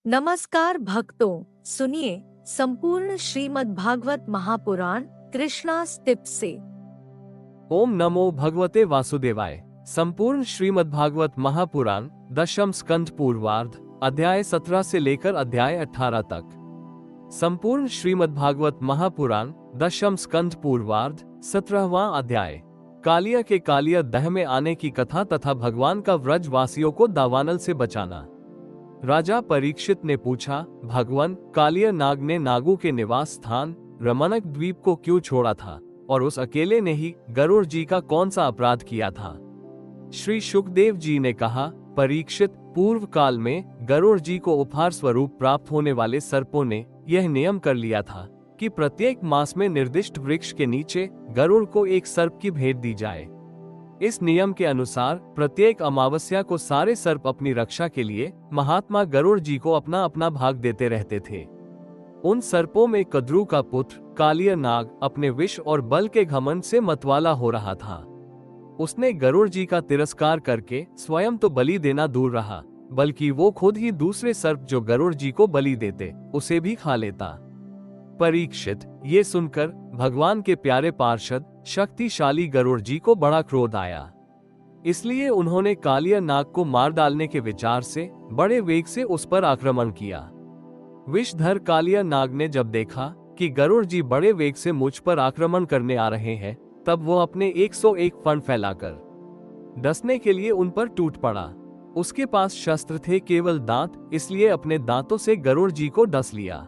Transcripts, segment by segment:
नमस्कार भक्तों, सुनिए संपूर्ण श्रीमद् भागवत महापुराण कृष्णास टिप्स से। ओम नमो भगवते वासुदेवाय। संपूर्ण श्रीमद् भागवत महापुराण दशम स्कंध पूर्वार्ध अध्याय 17 से लेकर अध्याय 18 तक। संपूर्ण श्रीमद् भागवत महापुराण दशम स्कंध पूर्वार्ध 17वां अध्याय। कालिया के कालिया दह में आने की कथा तथा भगवान का व्रज वासियों को दावानल से बचाना। राजा परीक्षित ने पूछा, भगवान, कालिया नाग ने नागों के निवास स्थान रमणक द्वीप को क्यों छोड़ा था और उस अकेले ने ही गरुड़ जी का कौन सा अपराध किया था? श्री सुखदेव जी ने कहा, परीक्षित, पूर्व काल में गरुड़ जी को उपहार स्वरूप प्राप्त होने वाले सर्पों ने यह नियम कर लिया था कि प्रत्येक मास में निर्दिष्ट वृक्ष के नीचे गरुड़ को एक सर्प की भेंट दी जाए। इस नियम के अनुसार प्रत्येक अमावस्या को सारे सर्प अपनी रक्षा के लिए महात्मा गरुड़ जी को अपना अपना भाग देते रहते थे। उन सर्पों में कद्रू का पुत्र कालिया नाग अपने विष और बल के घमंड से मतवाला हो रहा था। उसने गरुड़ जी का तिरस्कार करके स्वयं तो बलि देना दूर रहा, बल्कि वो खुद ही दूसरे सर्प जो गरुड़ जी को बलि देते उसे भी खा लेता। परीक्षित, ये सुनकर भगवान के प्यारे पार्षद शक्तिशाली गरुड़ जी को बड़ा क्रोध आया। इसलिए उन्होंने कालिया नाग को मार डालने के विचार से बड़े वेग से उस पर आक्रमण किया। विषधर कालिया नाग ने जब देखा कि गरुड़ जी बड़े वेग से मुझ पर आक्रमण करने आ रहे हैं, तब वो अपने 101 फण फैलाकर डसने के लिए उन पर टूट पड़ा। उसके पास शस्त्र थे केवल दांत, इसलिए अपने दांतों से गरुड़ जी को डस लिया।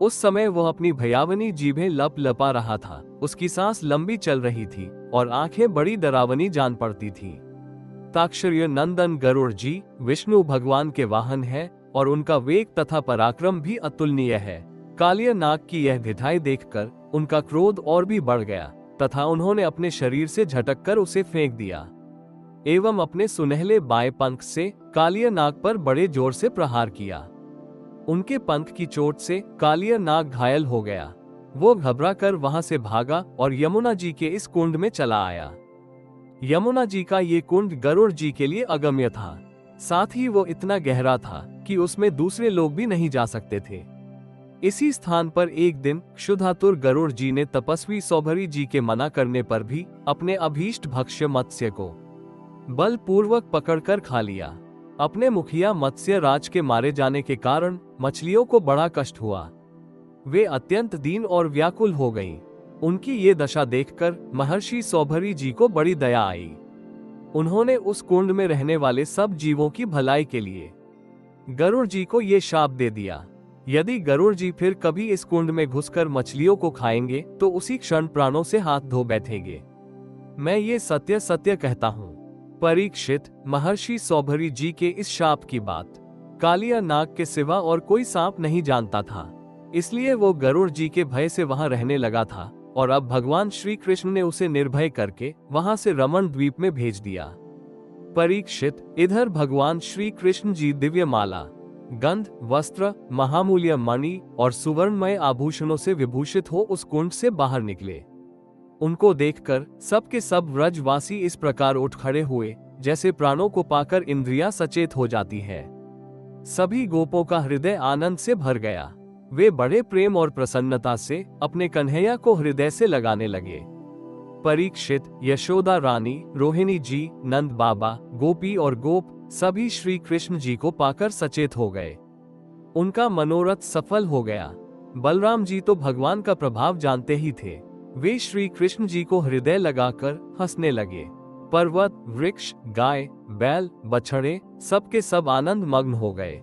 उस समय वह अपनी भयावनी जीभें लप लपा रहा था। उसकी सांस लंबी चल रही थी और आंखें बड़ी डरावनी जान पड़ती थी। ताक्षर्य नंदन गरुड़ जी विष्णु भगवान के वाहन है और उनका वेग तथा पराक्रम भी अतुलनीय है। कालिया नाग की यह ढिठाई देखकर उनका क्रोध और भी बढ़ गया तथा उन्होंने अपने शरीर से झटककर उसे फेंक दिया एवं अपने सुनहले बाएं पंख से कालिया नाग पर बड़े जोर से प्रहार किया। उनके पंख की चोट से कालिया नाग घायल हो गया। वो घबरा कर वहां से भागा और यमुना जी के इस कुंड में चला आया। यमुना जी का ये कुंड गरुड़ जी के लिए अगम्य था। साथ ही वो इतना गहरा था कि उसमें दूसरे लोग भी नहीं जा सकते थे। इसी स्थान पर एक दिन क्षुधातुर गरुड़ जी ने तपस्वी सौभरी जी के मना करने पर भी अपने अभीष्ट भक्ष्य मत्स्य को बलपूर्वक पकड़कर खा लिया। अपने मुखिया मत्स्य राज के मारे जाने के कारण मछलियों को बड़ा कष्ट हुआ। वे अत्यंत दीन और व्याकुल हो गईं। उनकी ये दशा देखकर महर्षि सौभरी जी को बड़ी दया आई। उन्होंने उस कुंड में रहने वाले सब जीवों की भलाई के लिए गरुड़ जी को ये शाप दे दिया, यदि गरुड़ जी फिर कभी इस कुंड में घुसकर मछलियों को खाएंगे तो उसी क्षण प्राणों से हाथ धो बैठेंगे। मैं ये सत्य सत्य कहता हूँ। परीक्षित, महर्षि सौभरी जी के इस शाप की बात कालिया नाग के सिवा और कोई सांप नहीं जानता था। इसलिए वो गरुड़ जी के भय से वहां रहने लगा था और अब भगवान श्री कृष्ण ने उसे निर्भय करके वहां से रमण द्वीप में भेज दिया। परीक्षित, इधर भगवान श्री कृष्ण जी दिव्य माला, गंध, वस्त्र, महामूल्य मणि और सुवर्णमय आभूषणों से विभूषित हो उस कुंड से बाहर निकले। उनको देखकर सबके सब व्रजवासी इस प्रकार उठ खड़े हुए जैसे प्राणों को पाकर इंद्रियां सचेत हो जाती है। सभी गोपों का हृदय आनंद से भर गया। वे बड़े प्रेम और प्रसन्नता से अपने कन्हैया को हृदय से लगाने लगे। परीक्षित, यशोदा रानी, रोहिणी जी, नंद बाबा, गोपी और गोप सभी श्री कृष्ण जी को पाकर सचेत हो गए। उनका मनोरथ सफल हो गया। बलराम जी तो भगवान का प्रभाव जानते ही थे। वे श्री कृष्ण जी को हृदय लगाकर हंसने लगे। पर्वत, वृक्ष, गाय, बैल, बछड़े सबके सब आनंद मग्न हो गए।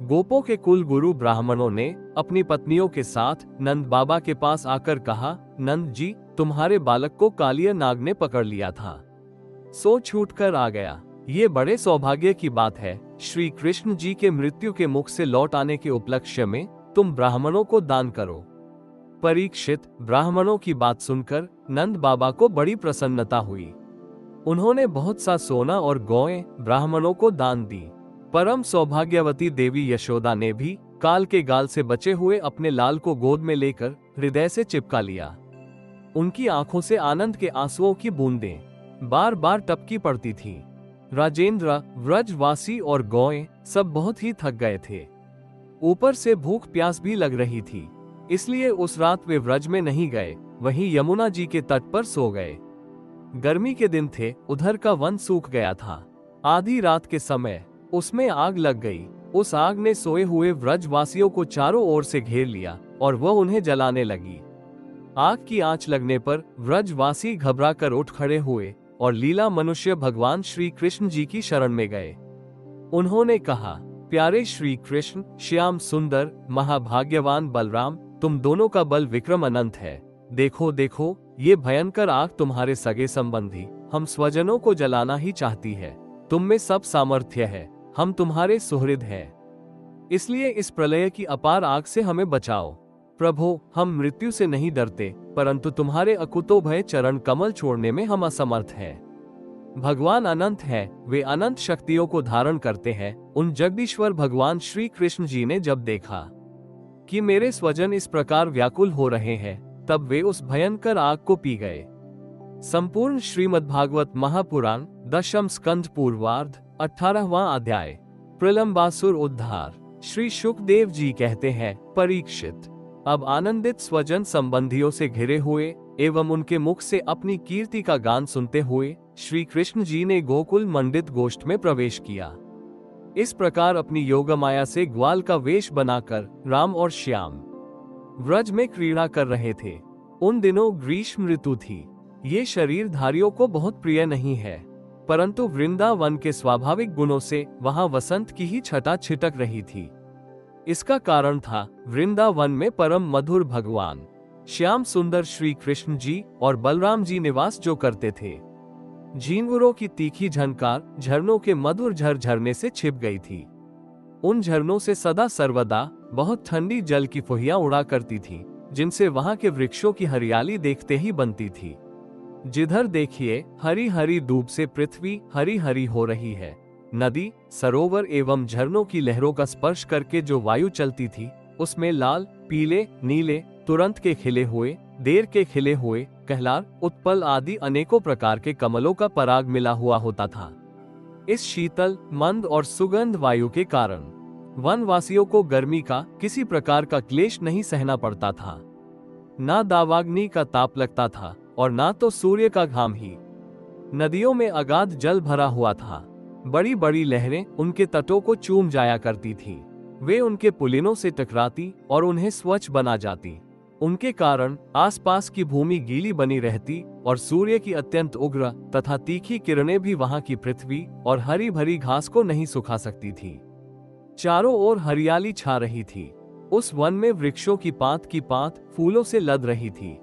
गोपों के कुल गुरु ब्राह्मणों ने अपनी पत्नियों के साथ नंद बाबा के पास आकर कहा, नंद जी, तुम्हारे बालक को कालिया नाग ने पकड़ लिया था, सो छूटकर आ गया। ये बड़े सौभाग्य की बात है। श्री कृष्ण जी के मृत्यु के मुख से लौट आने के उपलक्ष्य में तुम ब्राह्मणों को दान करो। परीक्षित, ब्राह्मणों की बात सुनकर नंद बाबा को बड़ी प्रसन्नता हुई। उन्होंने बहुत सा सोना और गौएं ब्राह्मणों को दान दी। परम सौभाग्यवती देवी यशोदा ने भी काल के गाल से बचे हुए अपने लाल को गोद में लेकर हृदय से चिपका लिया। उनकी आंखों से आनंद के आंसुओं की बूंदें बार बार टपकी पड़ती थी। राजेंद्र, व्रजवासी और गौएं सब बहुत ही थक गए थे। ऊपर से भूख प्यास भी लग रही थी, इसलिए उस रात वे व्रज में नहीं गए, वहीं यमुना जी के तट पर सो गए। गर्मी के दिन थे, उधर का वन सूख गया था। आधी रात के समय उसमें आग लग गई। उस आग ने सोए हुए व्रजवासियों को चारों ओर से घेर लिया और वह उन्हें जलाने लगी। आग की आंच लगने पर व्रजवासी घबराकर उठ खड़े हुए और लीला मनुष्य भगवान श्री कृष्ण जी की शरण में गए। उन्होंने कहा, प्यारे श्री कृष्ण, श्याम सुंदर, महाभाग्यवान बलराम, तुम दोनों का बल विक्रम अनंत है। देखो देखो, ये भयंकर आग तुम्हारे सगे संबंधी हम स्वजनों को जलाना ही चाहती है। तुम में सब सामर्थ्य है, हम तुम्हारे सुहृद हैं, इसलिए इस प्रलय की अपार आग से हमें बचाओ। प्रभो, हम मृत्यु से नहीं डरते, परंतु तुम्हारे अकुतोभय चरण कमल छोड़ने में हम असमर्थ हैं। भगवान अनंत है, वे अनंत शक्तियों को धारण करते हैं। उन जगदीश्वर भगवान श्री कृष्ण जी ने जब देखा कि मेरे स्वजन इस प्रकार व्याकुल हो रहे हैं, तब वे उस भयंकर आग को पी गए। संपूर्ण श्रीमद्भागवत महापुराण, दशम स्कंध पूर्वार्ध, 18वां अध्याय। प्रलंबासुर उद्धार। श्री शुकदेव जी कहते हैं, परीक्षित, अब आनंदित स्वजन संबंधियों से घिरे हुए एवं उनके मुख से अपनी कीर्ति का गान सुनते हुए श्री कृष्ण जी ने गोकुल मंडित गोष्ठ में प्रवेश किया। इस प्रकार अपनी योगमाया से ग्वाल का वेश बनाकर राम और श्याम व्रज में क्रीड़ा कर रहे थे। उन दिनों ग्रीष्म ऋतु थी। ये शरीरधारियों को बहुत प्रिय नहीं है, परंतु वृंदावन के स्वाभाविक गुणों से वहां वसंत की ही छटा छिटक रही थी। इसका कारण था वृंदावन में परम मधुर भगवान श्याम सुंदर श्री कृष्ण जी और बलराम जी निवास जो करते थे। झींगुरों की तीखी झनकार झरनों के मधुर झरझरने से छिप गई थी। उन झरनों से सदा सर्वदा बहुत ठंडी जल की फुहियां उड़ा करती थी, जिनसे वहां के वृक्षों की हरियाली देखते ही बनती थी। जिधर देखिए हरी हरी दूब से पृथ्वी हरी हरी हो रही है। नदी, सरोवर एवं झरनों की लहरों का स्पर्श करके जो वायु चलती थी, उसमें लाल, पीले, नीले, तुरंत के खिले हुए, देर के खिले हुए, कहलार, उत्पल आदि अनेकों प्रकार के कमलों का पराग मिला हुआ होता था। इस शीतल, मंद और सुगंध वायु के कारण वनवासियों को गर्मी का किसी प्रकार का क्लेश नहीं सहना पड़ता था। ना दावाग्नि का ताप लगता था और ना तो सूर्य का घाम ही। नदियों में अगाध जल भरा हुआ था। बड़ी बड़ी लहरें उनके तटों को चूम जाया करती थी। वे उनके पुलिनों से टकराती और उन्हें स्वच्छ बना जाती। उनके कारण आसपास की भूमि गीली बनी रहती और सूर्य की अत्यंत उग्र तथा तीखी किरणें भी वहां की पृथ्वी और हरी भरी घास को नहीं सुखा सकती थी। चारों ओर हरियाली छा रही थी। उस वन में वृक्षों की पात फूलों से लद रही थी।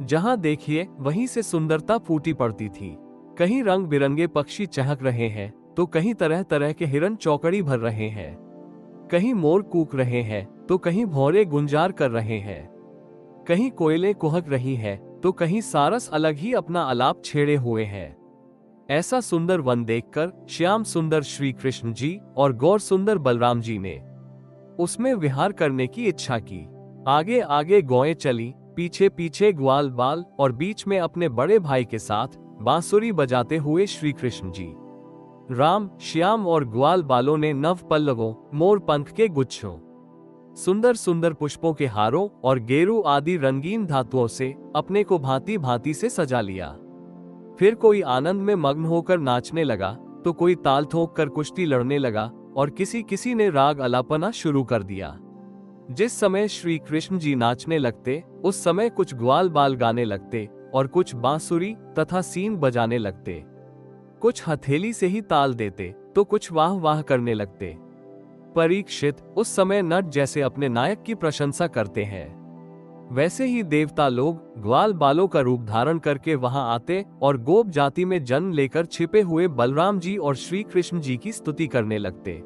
जहां देखिए वहीं से सुंदरता फूटी पड़ती थी। कहीं रंग बिरंगे पक्षी चहक रहे हैं, तो कहीं तरह तरह के हिरन चौकड़ी भर रहे हैं। कहीं मोर कूक रहे हैं, तो कहीं भौरे गुंजार कर रहे हैं। कहीं कोयलें कुहक रही है, तो कहीं सारस अलग ही अपना आलाप छेड़े हुए हैं। ऐसा सुंदर वन देखकर श्याम सुंदर श्री कृष्ण जी और गौर सुंदर बलराम जी ने उसमें विहार करने की इच्छा की। आगे आगे गौएं चली, पीछे पीछे ग्वाल बाल और बीच में अपने बड़े भाई के साथ बांसुरी बजाते हुए श्री कृष्ण जी। राम, श्याम और ग्वाल बालों ने नव पल्लवों, मोर पंख के गुच्छों, सुंदर सुंदर पुष्पों के हारों और गेरू आदि रंगीन धातुओं से अपने को भांति भांति से सजा लिया। फिर कोई आनंद में मग्न होकर नाचने लगा, तो कोई ताल ठोक कर कुश्ती लड़ने लगा और किसी किसी ने राग अलापना शुरू कर दिया। जिस समय श्री कृष्ण जी नाचने लगते, उस समय कुछ ग्वाल बाल गाने लगते और कुछ बांसुरी तथा सीन बजाने लगते। कुछ हथेली से ही ताल देते, तो कुछ वाह वाह करने लगते। परीक्षित, उस समय नट जैसे अपने नायक की प्रशंसा करते हैं, वैसे ही देवता लोग ग्वाल बालों का रूप धारण करके वहां आते और गोप जाति में जन्म लेकर छिपे हुए बलराम जी और श्री कृष्ण जी की स्तुति करने लगते।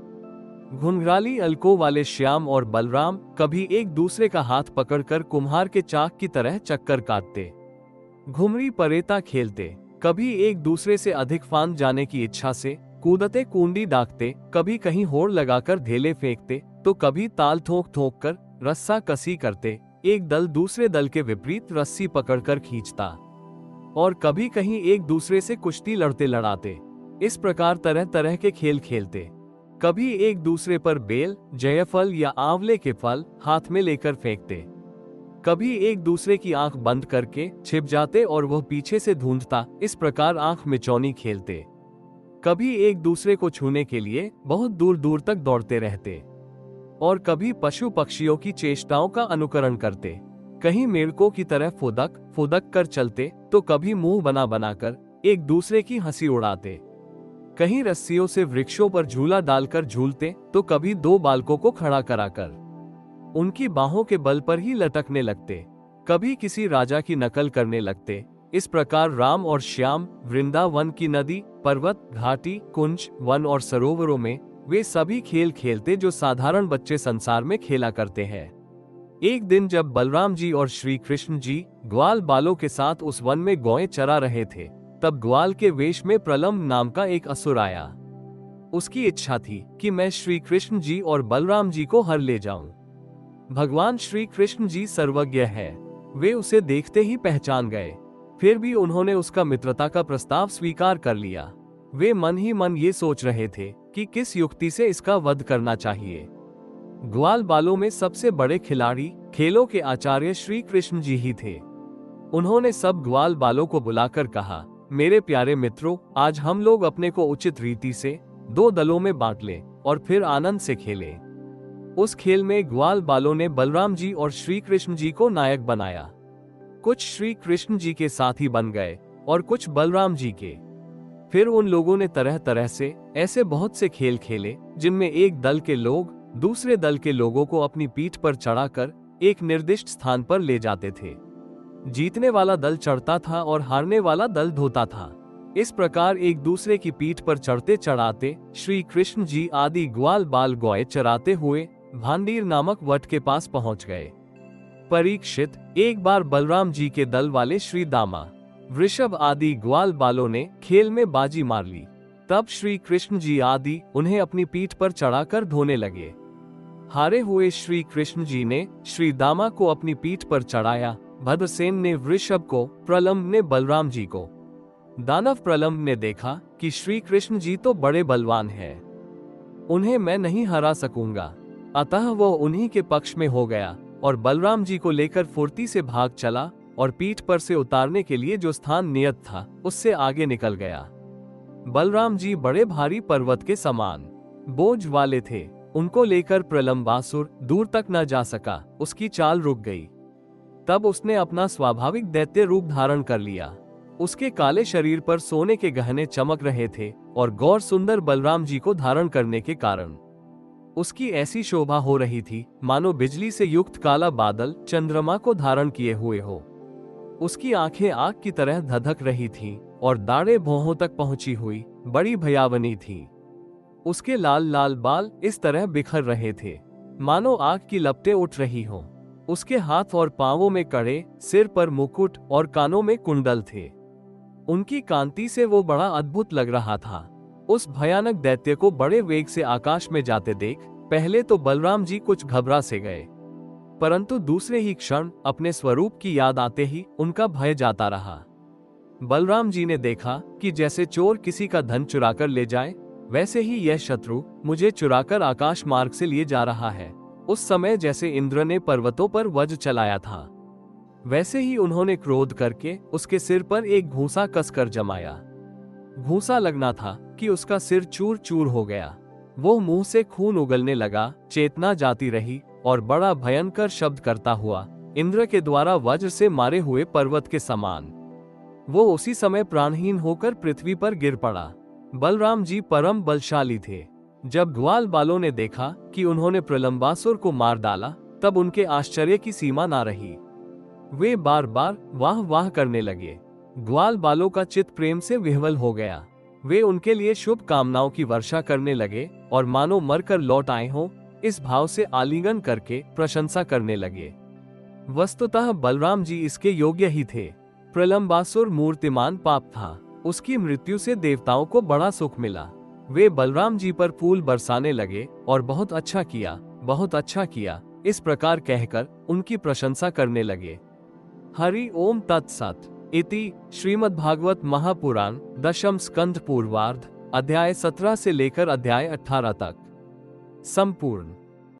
घुंघराली अलकों वाले श्याम और बलराम कभी एक दूसरे का हाथ पकड़कर कुम्हार के चाक की तरह चक्कर काटते, घुमरी परेता खेलते, कभी एक दूसरे से अधिक फांद जाने की इच्छा से कूदते कुंडी डाकते, कभी कहीं होड़ लगाकर ढेले फेंकते, तो कभी ताल ठोक ठोक कर रस्सा कसी करते, एक दल दूसरे दल के विपरीत रस्सी पकड़कर खींचता, और कभी कहीं एक दूसरे से कुश्ती लड़ते लड़ाते। इस प्रकार तरह तरह के खेल खेलते। कभी एक दूसरे पर बेल, जयफल या आंवले के फल हाथ में लेकर फेंकते। कभी एक दूसरे की आंख बंद करके छिप जाते और वह पीछे से ढूंढता, इस प्रकार आंख मिचौनी खेलते। कभी एक दूसरे को छूने के लिए बहुत दूर दूर तक दौड़ते रहते और कभी पशु पक्षियों की चेष्टाओं का अनुकरण करते। कहीं मेढकों की तरह फुदक फुदक कर चलते तो कभी मुंह बना बनाकर एक दूसरे की हंसी उड़ाते। कहीं रस्सियों से वृक्षों पर झूला डालकर झूलते तो कभी दो बालकों को खड़ा कराकर उनकी बाहों के बल पर ही लटकने लगते। कभी किसी राजा की नकल करने लगते। इस प्रकार राम और श्याम वृंदावन की नदी, पर्वत, घाटी, कुंज, वन और सरोवरों में वे सभी खेल खेलते जो साधारण बच्चे संसार में खेला करते हैं। एक दिन जब बलराम जी और श्री कृष्ण जी ग्वाल बालों के साथ उस वन में गौएं चरा रहे थे, तब ग्वाल के वेश में प्रलम्ब नाम का एक असुर आया। उसकी इच्छा थी कि मैं श्री कृष्ण जी और बलराम जी को हर ले जाऊं। भगवान श्री कृष्ण जी सर्वज्ञ है, वे उसे देखते ही पहचान गए। फिर भी उन्होंने उसका मित्रता का प्रस्ताव स्वीकार कर लिया। वे मन ही मन ये सोच रहे थे कि किस युक्ति से इसका वध करना चाहिए। ग्वाल बालों में सबसे बड़े खिलाड़ी, खेलों के आचार्य श्री कृष्ण जी ही थे। उन्होंने सब ग्वाल बालों को बुलाकर कहा, मेरे प्यारे मित्रों, आज हम लोग अपने को उचित रीति से दो दलों में बांट लें और फिर आनंद से खेलें। उस खेल में ग्वाल बालों ने बलराम जी और श्री कृष्ण जी को नायक बनाया। कुछ श्री कृष्ण जी के साथी बन गए और कुछ बलराम जी के। फिर उन लोगों ने तरह तरह से ऐसे बहुत से खेल खेले जिनमें एक दल के लोग दूसरे दल के लोगों को अपनी पीठ पर चढ़ाकर एक निर्दिष्ट स्थान पर ले जाते थे। जीतने वाला दल चढ़ता था और हारने वाला दल धोता था। इस प्रकार एक दूसरे की पीठ पर चढ़ते चढ़ाते श्री कृष्ण जी आदि ग्वाल बाल गौएं चराते हुए भांडीर नामक वट के पास पहुंच गए। परीक्षित, एक बार बलराम जी के दल वाले श्री दामा, वृषभ आदि ग्वाल बालों ने खेल में बाजी मार ली। तब श्री कृष्ण जी आदि उन्हें अपनी पीठ पर चढ़ाकर धोने लगे। हारे हुए श्री कृष्ण जी ने श्री दामा को अपनी पीठ पर चढ़ाया। भद्रसेन ने वृषभ को, प्रलम्ब ने बलराम जी को। दानव प्रलम्ब ने देखा कि श्री कृष्ण जी तो बड़े बलवान हैं, उन्हें मैं नहीं हरा सकूंगा, अतः वह उन्हीं के पक्ष में हो गया और बलराम जी को लेकर फुर्ती से भाग चला और पीठ पर से उतारने के लिए जो स्थान नियत था उससे आगे निकल गया। बलराम जी बड़े भारी पर्वत के समान बोझ वाले थे, उनको लेकर प्रलम्बासुर दूर तक न जा सका, उसकी चाल रुक गई। तब उसने अपना स्वाभाविक दैत्य रूप धारण कर लिया। उसके काले शरीर पर सोने के गहने चमक रहे थे और गौर सुंदर बलराम जी को धारण करने के कारण उसकी ऐसी शोभा हो रही थी मानो बिजली से युक्त काला बादल चंद्रमा को धारण किए हुए हो। उसकी आंखें आग की तरह धधक रही थीं और दाढ़ें भौहों तक पहुंची हुई बड़ी भयावनी थीं। उसके लाल लाल बाल इस तरह बिखर रहे थे मानो आग की लपटें उठ रही हों। उसके हाथ और पांवों में कड़े, सिर पर मुकुट और कानों में कुंडल थे। उनकी कांति से वो बड़ा अद्भुत लग रहा था। उस भयानक दैत्य को बड़े वेग से आकाश में जाते देख पहले तो बलराम जी कुछ घबरा से गए, परंतु दूसरे ही क्षण अपने स्वरूप की याद आते ही उनका भय जाता रहा। बलराम जी ने देखा कि जैसे चोर किसी का धन चुराकर ले जाए, वैसे ही यह शत्रु मुझे चुराकर आकाश मार्ग से लिए जा रहा है। उस समय जैसे इंद्र ने पर्वतों पर वज्र चलाया था, वैसे ही उन्होंने क्रोध करके उसके सिर पर एक घूंसा कसकर जमाया। घूंसा लगना था कि उसका सिर चूर चूर हो गया। वो मुंह से खून उगलने लगा, चेतना जाती रही और बड़ा भयंकर शब्द करता हुआ इंद्र के द्वारा वज्र से मारे हुए पर्वत के समान वो उसी समय प्राणहीन होकर पृथ्वी पर गिर पड़ा। बलराम जी परम बलशाली थे। जब ग्वाल बालों ने देखा कि उन्होंने प्रलंबासुर को मार डाला, तब उनके आश्चर्य की सीमा ना रही। वे बार बार वाह वाह करने लगे। ग्वाल बालों का चित्त प्रेम से विह्वल हो गया। वे उनके लिए शुभ कामनाओं की वर्षा करने लगे और मानो मरकर लौट आए हों, इस भाव से आलिंगन करके प्रशंसा करने लगे। वस्तुतः बलराम जी इसके योग्य ही थे। प्रलंबासुर मूर्तिमान पाप था, उसकी मृत्यु से देवताओं को बड़ा सुख मिला। वे बलराम जी पर फूल बरसाने लगे और बहुत अच्छा किया, बहुत अच्छा किया, इस प्रकार कहकर उनकी प्रशंसा करने लगे। हरि ओम तत्सत। इति श्रीमद्भागवत महापुराण दशम स्कंध पूर्वार्ध अध्याय 17 से लेकर अध्याय 18 तक। संपूर्ण।